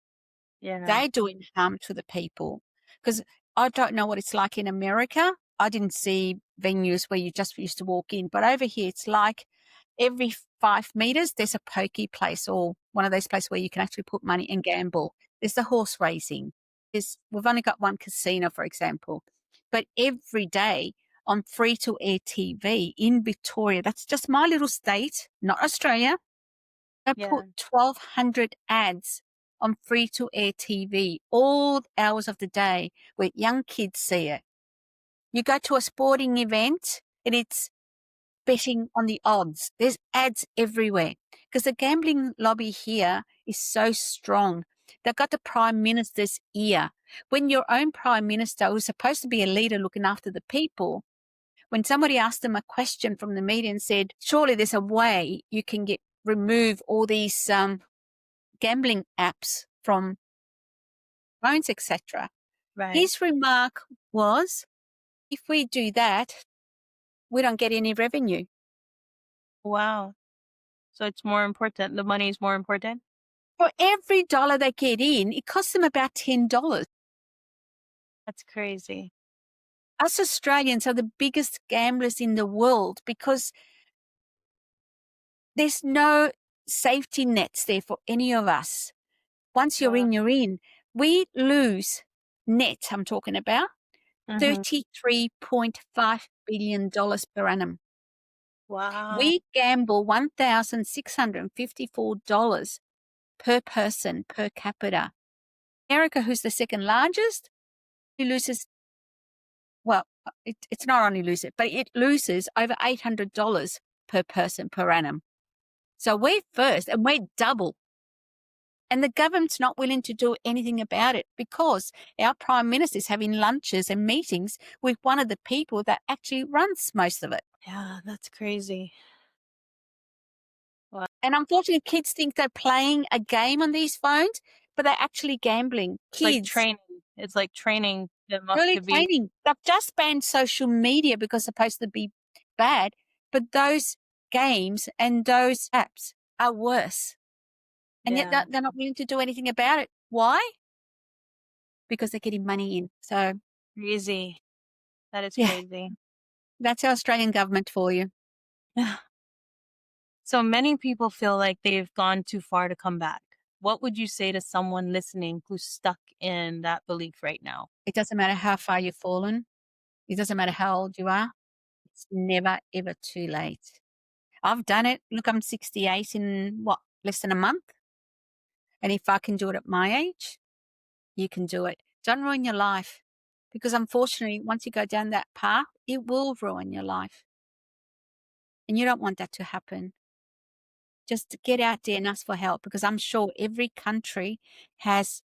yeah. They're doing harm to the people. Because I don't know what it's like in America. I didn't see venues where you just used to walk in, but over here it's like every 5 meters there's a pokey place or one of those places where you can actually put money and gamble. There's the horse racing. We've only got one casino, for example, but every day on free to air TV in Victoria, that's just my little state, not Australia. They Yeah. put 1,200 ads on free to air TV all hours of the day where young kids see it. You go to a sporting event and it's betting on the odds. There's ads everywhere because the gambling lobby here is so strong. They've got the Prime Minister's ear. When your own Prime Minister, who's supposed to be a leader looking after the people, when somebody asked them a question from the media and said, surely there's a way you can remove all these gambling apps from phones, etc. Right. His remark was, if we do that, we don't get any revenue. Wow. So it's more important. The money is more important. For every dollar they get in, it costs them about $10. That's crazy. Us Australians are the biggest gamblers in the world because there's no safety nets there for any of us. Once you're Wow. in, you're in. We lose net, I'm talking about, Mm-hmm. $33.5 billion per annum. Wow. We gamble $1,654 per person per capita. America, who's the second largest, who loses, well, it's not only lose it, but it loses over $800 per person per annum. So we're first and we're double. And the government's not willing to do anything about it because our Prime Minister is having lunches and meetings with one of the people that actually runs most of it. Yeah, that's crazy. Wow. And unfortunately, kids think they're playing a game on these phones, but they're actually gambling. It's like Kids, training. It's like training them up early to be. training. They've just banned social media because it's supposed to be bad, but those games and those apps are worse. And yet Yeah. they're not willing to do anything about it. Why? Because they're getting money in. So, Crazy. That is yeah, crazy. that's our Australian government for you. So many people feel like they've gone too far to come back. What would you say to someone listening who's stuck in that belief right now? It doesn't matter how far you've fallen. It doesn't matter how old you are. It's never, ever too late. I've done it. Look, I'm 68 in less than a month. And if I can do it at my age, you can do it. Don't ruin your life because unfortunately, once you go down that path, it will ruin your life. And you don't want that to happen. Just get out there and ask for help because I'm sure every country has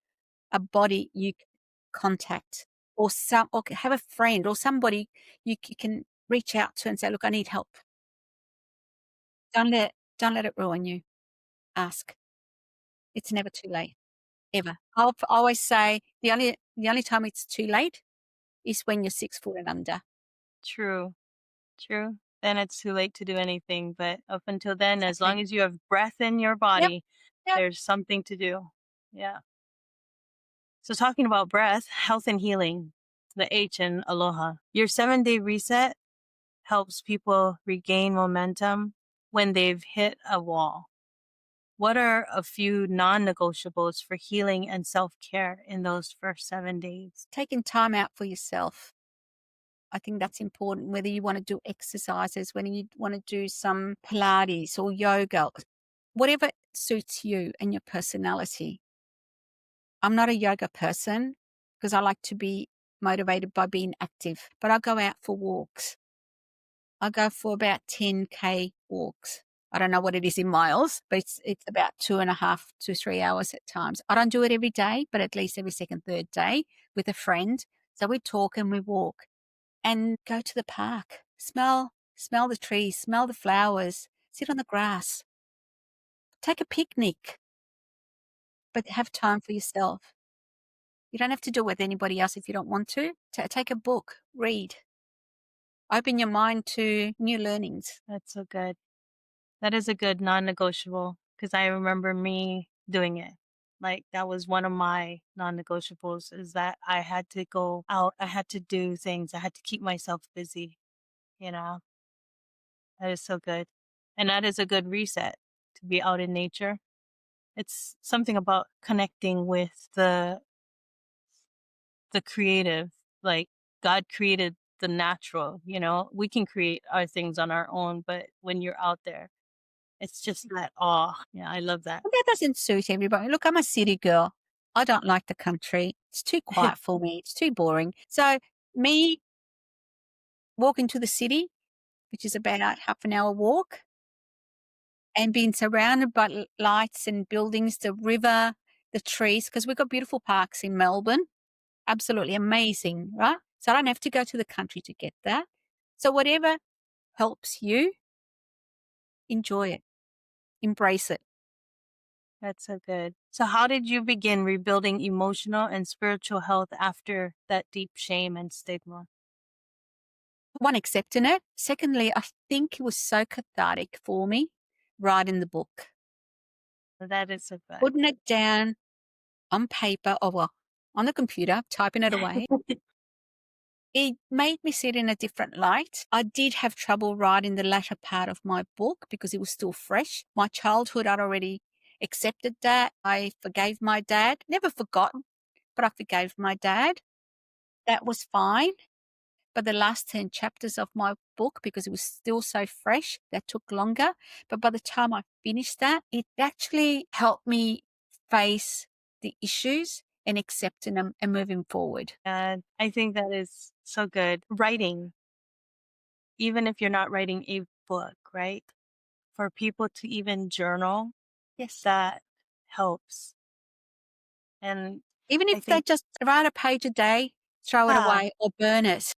a body you can contact or have a friend or somebody you can reach out to and say, look, I need help. Don't let it ruin you. Ask. It's never too late. Ever. I'll always say the only time it's too late is when you're 6 foot and under. True. True. then it's too late to do anything. But up until then, as Exactly. long as you have breath in your Yep. body, Yep. there's something to do. Yeah. So talking about breath, health and healing, the H in aloha. Your 7-day reset helps people regain momentum when they've hit a wall. What are a few non-negotiables for healing and self-care in those first 7 days? Taking time out for yourself. I think that's important, whether you want to do exercises, whether you want to do some Pilates or yoga, whatever suits you and your personality. I'm not a yoga person because I like to be motivated by being active, but I go out for walks. I go for about 10K walks. I don't know what it is in miles, but it's about 2.5 to 3 hours at times. I don't do it every day, but at least every second, third day with a friend. So we talk and we walk and go to the park, smell the trees, smell the flowers, sit on the grass, take a picnic, but have time for yourself. You don't have to do it with anybody else if you don't want to. Take a book, read, open your mind to new learnings. That's so good. That is a good non-negotiable because I remember me doing it. Like that was one of my non-negotiables is that I had to go out, I had to do things, I had to keep myself busy, you know. That is so good. And that is a good reset to be out in nature. It's something about connecting with the creative. Like God created the natural, you know. We can create our things on our own, but when you're out there, it's just that awe. Yeah, I love that. But that doesn't suit everybody. Look, I'm a city girl. I don't like the country. It's too quiet for me. It's too boring. So me walking to the city, which is about half an hour walk, and being surrounded by lights and buildings, the river, the trees, because we've got beautiful parks in Melbourne. Absolutely amazing, right? So I don't have to go to the country to get that. So whatever helps you, enjoy it, embrace it. That's so good. So, how did you begin rebuilding emotional and spiritual health after that deep shame and stigma? One, accepting it. Secondly, I think it was so cathartic for me writing the book, That is so good. putting it down on paper or well, on the computer, typing it away. It made me see it in a different light. I did have trouble writing the latter part of my book because it was still fresh. My childhood, I'd already accepted that. I forgave my dad. Never forgotten, but I forgave my dad. That was fine. But the last 10 chapters of my book, because it was still so fresh, that took longer. But by the time I finished that, it actually helped me face the issues and accepting them and moving forward. And I think that is so good. Writing, even if you're not writing a book, right? For people to even journal, Yes. that helps. And Even I if they think, just write a page a day, throw it yeah, away or burn it.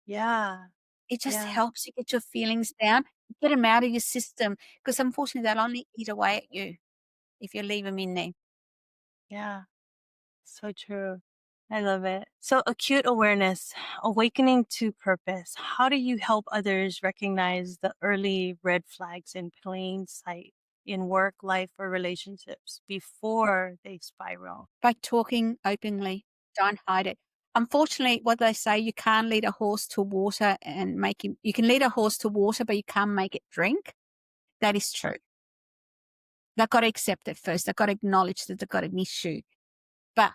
yeah, It just yeah, helps you get your feelings down, get them out of your system because unfortunately they'll only eat away at you if you leave them in there. yeah. So true. I love it. So, acute awareness, awakening to purpose. How do you help others recognize the early red flags in plain sight in work, life, or relationships before they spiral? By talking openly, don't hide it. Unfortunately, what they say, you can't lead a horse to water and make him, you can lead a horse to water, but you can't make it drink. That is true. They've got to accept it first. They've got to acknowledge that they've got an issue. But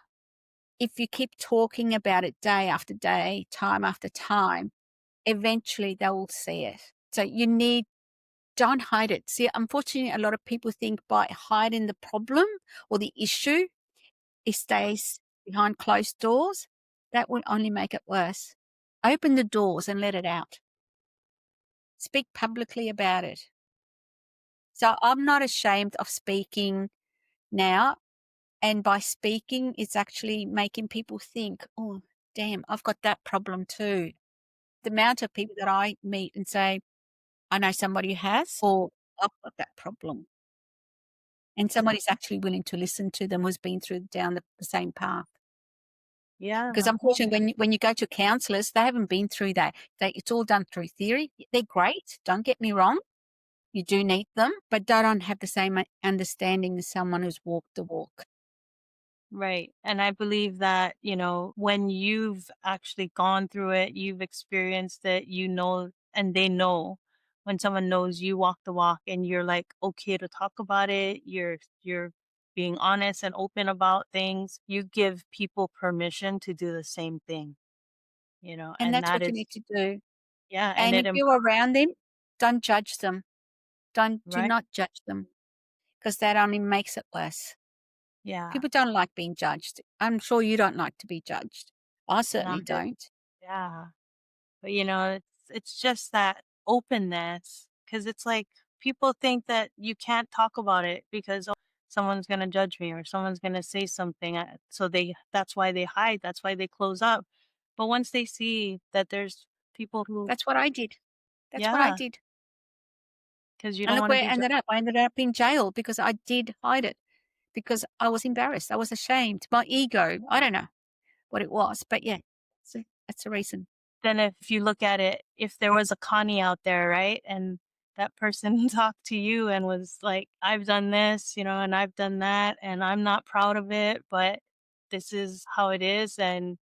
if you keep talking about it day after day, time after time, eventually they will see it. So you need, don't hide it. See, unfortunately, a lot of people think by hiding the problem or the issue, it stays behind closed doors. That will only make it worse. Open the doors and let it out. Speak publicly about it. So I'm not ashamed of speaking now. And by speaking, it's actually making people think, oh, damn, I've got that problem too. The amount of people that I meet and say, I know somebody who has, or I've got that problem. And somebody's actually willing to listen to them who's been through down the same path. Yeah. Because unfortunately, when you go to counselors, they haven't been through that. It's all done through theory. They're great. Don't get me wrong. You do need them, but they don't have the same understanding as someone who's walked the walk. Right. And I believe that, when you've actually gone through it, you've experienced it, and they know when someone knows you walk the walk and you're like okay to talk about it, you're being honest and open about things, you give people permission to do the same thing, And and that's that what you is, need to do. yeah, and And it, if you're around them, don't judge them. Do right? not judge them, because that only makes it worse. Yeah. People don't like being judged. I'm sure you don't like to be judged. I certainly Not it. don't. Yeah. But it's just that openness, because it's like people think that you can't talk about it because, oh, someone's gonna judge me or someone's gonna say something. So that's why they hide. That's why they close up. But once they see that there's people who, That's what I did. That's what I yeah, did. because you And don't look want to where I be judged. ended up. I ended up in jail because I did hide it, because I was embarrassed. I was ashamed. My ego. I don't know what it was, but yeah, that's the reason. Then if you look at it, if there was a Connie out there, right, and that person talked to you and was like, I've done this, and I've done that, and I'm not proud of it, but this is how it is, and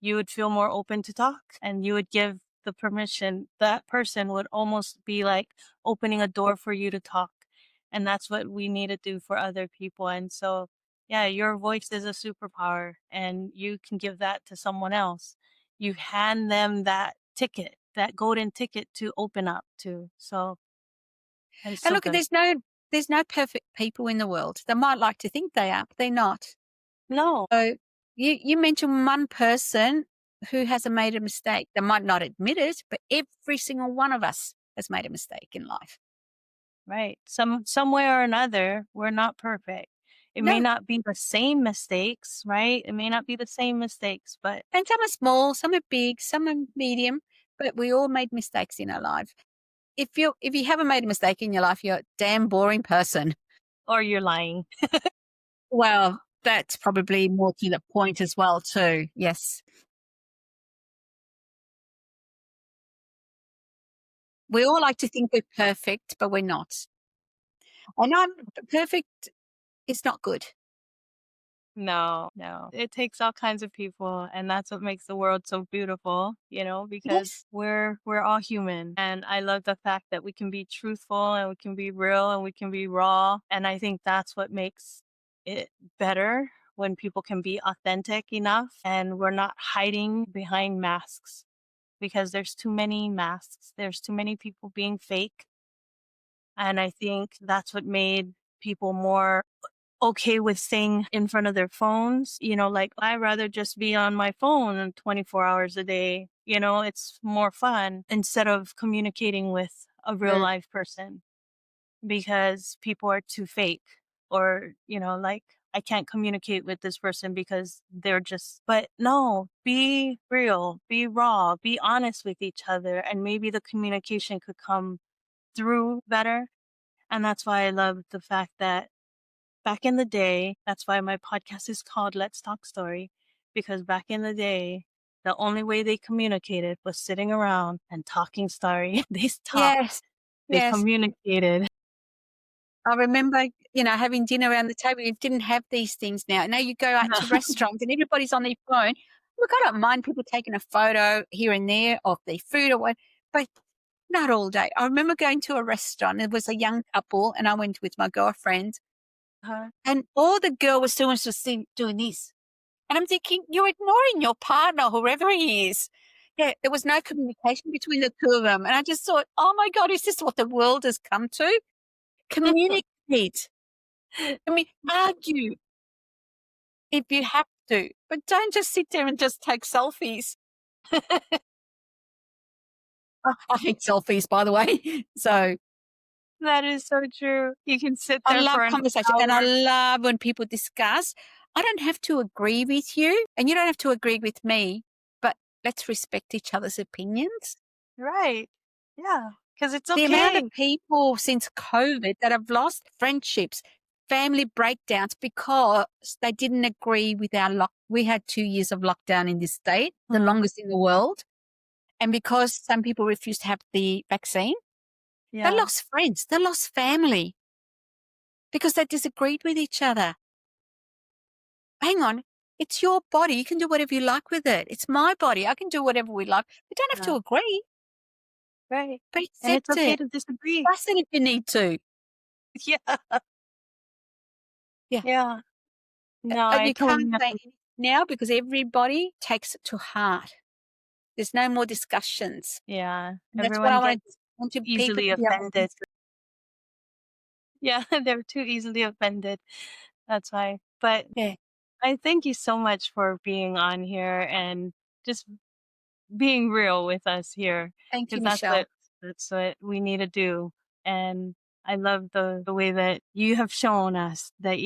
you would feel more open to talk and you would give the permission. That person would almost be like opening a door for you to talk. And that's what we need to do for other people. And so, yeah, your voice is a superpower and you can give that to someone else. You hand them that ticket, that golden ticket to open up to. So, and it's And so look, good. there's no perfect people in the world. They might like to think they are, but they're not. No, So you mentioned one person who hasn't made a mistake. They might not admit it, but every single one of us has made a mistake in life. right. Some way or another, we're not perfect. It may No. not be the same mistakes, right? It may not be the same mistakes, but And some are small, some are big, some are medium, but we all made mistakes in our life. If you haven't made a mistake in your life, you're a damn boring person. or you're lying. Well, that's probably more to the point as well, too. Yes. We all like to think we're perfect, but we're not. And I'm perfect is not good. No, no. It takes all kinds of people, and that's what makes the world so beautiful, because Yes. we're all human. And I love the fact that we can be truthful and we can be real and we can be raw. And I think that's what makes it better, when people can be authentic enough and we're not hiding behind masks, because there's too many masks. There's too many people being fake. And I think that's what made people more okay with staying in front of their phones. Like, I'd rather just be on my phone 24 hours a day. It's more fun instead of communicating with a real Mm. life person, because people are too fake, or, like, I can't communicate with this person because but no, be real, be raw, be honest with each other, and maybe the communication could come through better. And that's why I love the fact that back in the day, that's why my podcast is called Let's Talk Story, because back in the day, the only way they communicated was sitting around and talking story. They talked, Yes. they Yes. communicated. I remember, having dinner around the table. You didn't have these things now. Now you go out to restaurants and everybody's on their phone. Look, I don't mind people taking a photo here and there of their food or what, but not all day. I remember going to a restaurant. It was a young couple and I went with my girlfriend, Uh, and all the girl was doing was just doing this. And I'm thinking, you're ignoring your partner, whoever he is. Yeah, there was no communication between the two of them. And I just thought, oh my God, is this what the world has come to? Communicate. I mean, argue if you have to, but don't just sit there and just take selfies. I hate selfies, by the way. So that is so true. You can sit I there love for an conversation, and I hour. love when people discuss. I don't have to agree with you, and you don't have to agree with me, but let's respect each other's opinions. Right. Yeah. Because it's The amount of okay. people since COVID that have lost friendships, family breakdowns because they didn't agree with our We had 2 years of lockdown in this state, the longest in the world. And because some people refused to have the vaccine, Yeah. they lost friends, they lost family because they disagreed with each other. Hang on, it's your body. You can do whatever you like with it. It's my body. I can do whatever we like. We don't have to Yeah. agree, Right. but And it's accept okay it. to disagree. Discuss it if you need to. Yeah. Yeah. Yeah. No, But I you totally can't say anything now because everybody takes it to heart. There's no more discussions. yeah. And that's what Everyone I gets want to people easily to be able to offended. Yeah, they're too easily offended. That's why. But Yeah. I thank you so much for being on here and just being real with us here, Thank you, because Michelle. that's what we need to do. And I love the way that you have shown us that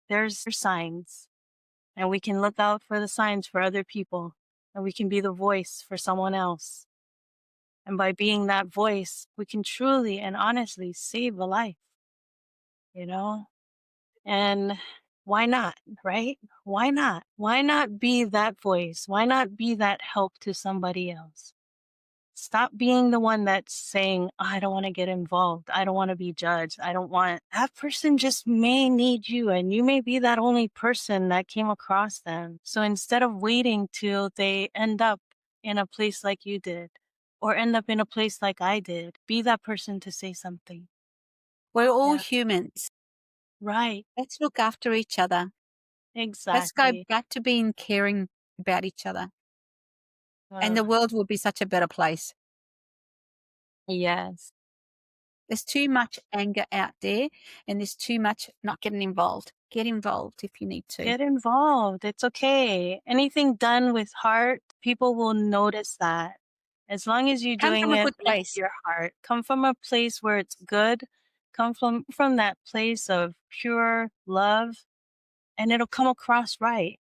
there's signs, and we can look out for the signs for other people, and we can be the voice for someone else. And by being that voice, we can truly and honestly save a life, you know? And why not, right? Why not? Why not be that voice? Why not be that help to somebody else? Stop being the one that's saying, "Oh, I don't want to get involved. I don't want to be judged. I don't want." That person just may need you, and you may be that only person that came across them. So instead of waiting till they end up in a place like you did, or end up in a place like I did, be that person to say something. We're all Yeah. humans. Right. Let's look after each other. Let's go Exactly. back to being caring about each other. And Uh, the world will be such a better place. yes. There's too much anger out there and there's too much not getting involved. Get involved if you need to. Get involved. It's okay. Anything done with heart, people will notice that. As long as you're Come doing from a it good with place. your heart, come from a place where it's good, come from that place of pure love, and it'll come across right,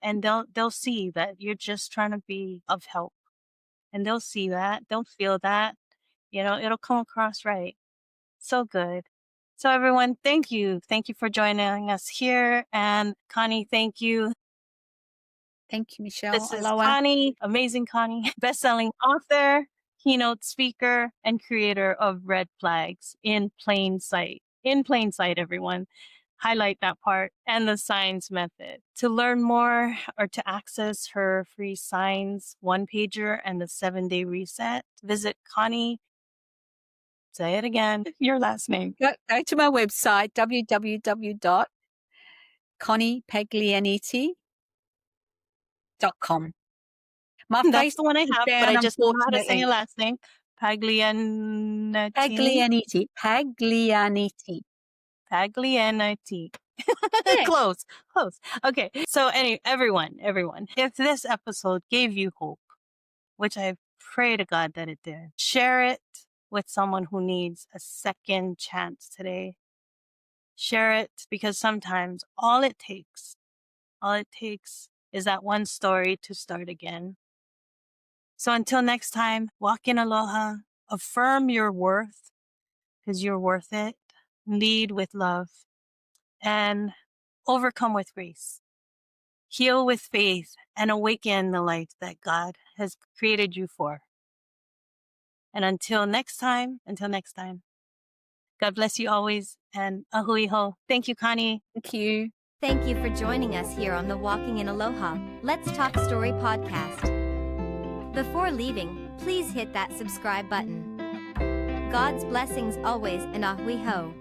and they'll see that you're just trying to be of help, and they'll see that, they'll feel that, it'll come across right. So good. So everyone, thank you. Thank you for joining us here. And Connie, thank you. Thank you, Michelle. This is Aloha. Connie, amazing Connie, best-selling author, keynote speaker, and creator of Red Flags in Plain Sight. In plain sight, everyone. Highlight that part, and the signs method. To learn more or to access her free signs, one-pager, and the 7-day reset, visit Connie. Say it again, your last name. Go to my website, www.conniepaglianiti.com. My That's face the one I is have, but down, I just don't know how to say unfortunately. your last name. Paglianiti. Paglianiti. Paglianiti. Yeah. Close. Okay. So everyone, if this episode gave you hope, which I pray to God that it did, share it with someone who needs a second chance today. Share it, because sometimes all it takes is that one story to start again. So until next time, walk in aloha, affirm your worth, because you're worth it, lead with love, and overcome with grace. Heal with faith and awaken the light that God has created you for. And until next time, God bless you always, and ahui ho. Thank you, Connie. Thank you. Thank you for joining us here on the Walking in Aloha, Let's Talk Story podcast. Before leaving, please hit that subscribe button. God's blessings always, and ahui ho.